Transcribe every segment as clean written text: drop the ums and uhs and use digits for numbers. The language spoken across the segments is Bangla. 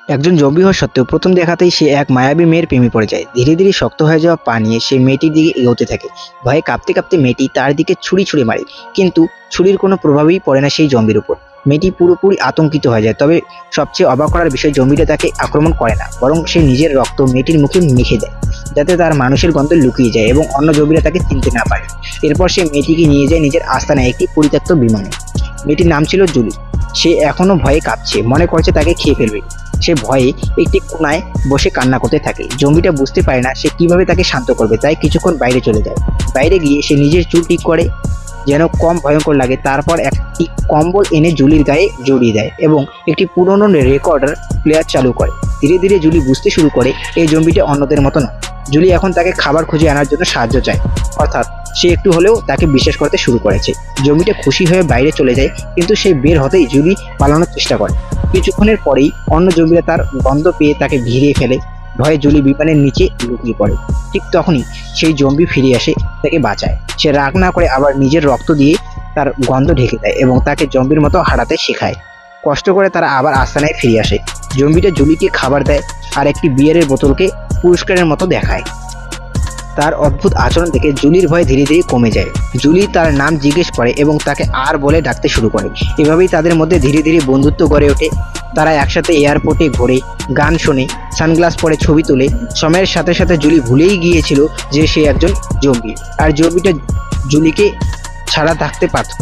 একজন জম্বি হওয়া সত্ত্বেও প্রথম দেখাতেই সে এক মায়াবী মেয়ের প্রেমে পড়ে যায়। ধীরে ধীরে শক্ত হয়ে যাওয়া পা নিয়ে সে মেয়েটির দিকে এগোতে থাকে। ভয়ে কাঁপতে কাঁপতে মেয়েটি তার দিকে ছুরি মারে, কিন্তু ছুরির কোনো প্রভাবই পড়ে না সেই জম্বির উপর। মেয়েটি পুরোপুরি আতঙ্কিত হয়ে যায়। তবে সবচেয়ে অবাক করার বিষয়, জম্বিটা তাকে আক্রমণ করে না, বরং সে নিজের রক্ত মেয়েটির মুখে মেখে দেয়, যাতে তার মানুষের গন্ধ লুকিয়ে যায় এবং অন্য জম্বিরা তাকে চিনতে না পারে। এরপর সে মেয়েটিকে নিয়ে যায় নিজের আস্তানায় একটি পরিত্যক্ত বিমানে। মেয়েটির নাম ছিল জুলি। সে এখনো ভয়ে কাঁপছে, মনে করছে তাকে খেয়ে ফেলবে। সে ভয়ে একটি কোণায় বসে কান্না করতে থাকে। জম্বিটা বুঝতে পারে না সে কিভাবে তাকে শান্ত করবে, তাই কিছুক্ষণ বাইরে চলে যায়। বাইরে গিয়ে সে নিজের চুল ঠিক করে যেন কম ভয়ঙ্কর লাগে। তারপর একটি কম্বল এনে জুলির গায়ে জড়িয়ে দেয় এবং একটি পুরনো রেকর্ডার প্লেয়ার চালু করে। ধীরে ধীরে জুলি বুঝতে শুরু করে এই জম্বিটা অন্যদের মতো নয়। জুলি এখন তাকে খাবার খুঁজে আনার জন্য সাহায্য চায়, অর্থাৎ সে একটু হলেও তাকে বিশ্বাস করতে শুরু করেছে। জম্বিটা খুশি হয়ে বাইরে চলে যায়, কিন্তু সে বের হতেই জুলি পালানোর চেষ্টা করে। কিছুক্ষণের পরেই অন্য জম্বিরা তার গন্ধ পেয়ে তাকে ঘিরে ফেলে। ভয়ে জুলি বিমানের নিচে লুকিয়ে পড়ে। ঠিক তখনই সেই জম্বি ফিরে আসে, তাকে বাঁচায়। সে রাগ না করে আবার নিজের রক্ত দিয়ে তার গন্ধ ঢেকে দেয় এবং তাকে জম্বির মতো হাঁটাতে শেখায়। কষ্ট করে তারা আবার আস্তানায় ফিরে আসে। জম্বিটা জুলিকে খাবার দেয় আর একটি বিয়ারের বোতলকে পুরস্কারের মতো দেখায়। তার অদ্ভুত আচরণ দেখে জুলির ভয় ধীরে ধীরে কমে যায়। জুলি তার নাম জিজ্ঞেস করে এবং তাকে আর বলে ডাকতে শুরু করে। এভাবেই তাদের মধ্যে ধীরে ধীরে বন্ধুত্ব গড়ে ওঠে। তারা একসাথে এয়ারপোর্টে ঘোরে, গান শোনে, সানগ্লাস পরে ছবি তোলে। সময়ের সাথে সাথে জুলি ভুলেই গিয়েছিল যে সে একজন জম্বি, আর জম্বিটা জুলিকে ছাড়া থাকতে পারত।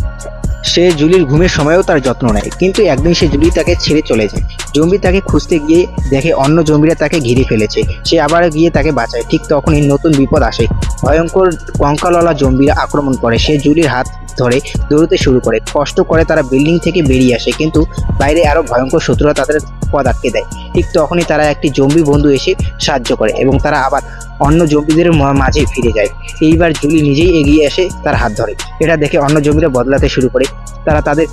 সে জুলির ঘুমের সময়ও তার যত্ন নেয়, কিন্তু একদিন সে জুলি তাকে ছেড়ে চলে যায়। জম্বি তাকে খুঁজতে গিয়ে দেখে অন্য জম্বিরা তাকে ঘিরে ফেলেছে। সে আবার গিয়ে তাকে বাঁচায়। ঠিক তখনই নতুন বিপদ আসে। ভয়ঙ্কর কঙ্কালওয়ালা জম্বিরা আক্রমণ করে। সে জুলির হাত ধরে দৌড়তে শুরু করে। কষ্ট করে তারা বিল্ডিং থেকে বেরিয়ে আসে, কিন্তু বাইরে আরো ভয়ঙ্কর শত্রুরা তাদের পথ আটকে দেয়। ঠিক তখনই তারা একটি জম্বি বন্ধু এসে সাহায্য করে এবং তারা আবার অন্য জম্বিদের মাঝে ফিরে যায়। এইবার জুলি নিজেই এগিয়ে এসে তার হাত ধরে। এটা দেখে অন্য জম্বিরা বদলাতে শুরু করে। তারা তাদের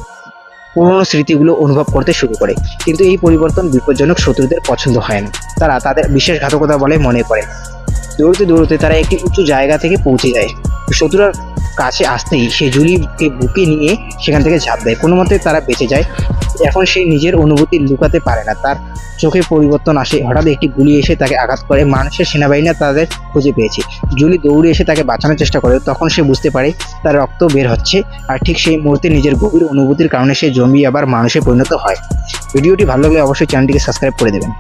পুরনো স্মৃতিগুলো অনুভব করতে শুরু করে, কিন্তু এই পরিবর্তন বিপজ্জনক শত্রুদের পছন্দ হয় না। তারা তাদের বিশ্বাসঘাতকতা বলে মনে করে। দৌড়তে দৌড়তে তারা একটি উঁচু জায়গা থেকে পৌঁছে যায়। শত্রুর কাছে আসতেই সে জুলিকে বুকে নিয়ে সেখান থেকে ঝাঁপ দেয়। কোনো মতে তারা বেঁচে যায়। এখন সে নিজের অনুভূতি লুকাতে পারে না। তার চোখে পরিবর্তন আসে। হঠাৎ একটি গুলি এসে তাকে আঘাত করে। মানুষের সেনাবাহিনী তাদের খুঁজে পেয়েছে। জুলি দৌড়ে এসে তাকে বাঁচানোর চেষ্টা করে। তখন সে বুঝতে পারে তার রক্ত বের হচ্ছে, আর ঠিক সেই মুহূর্তে নিজের গভীর অনুভূতির কারণে সে জম্বি আবার মানুষে পরিণত হয়। ভিডিওটি ভালো লাগলে অবশ্যই চ্যানেলটিকে সাবস্ক্রাইব করে দেবেন।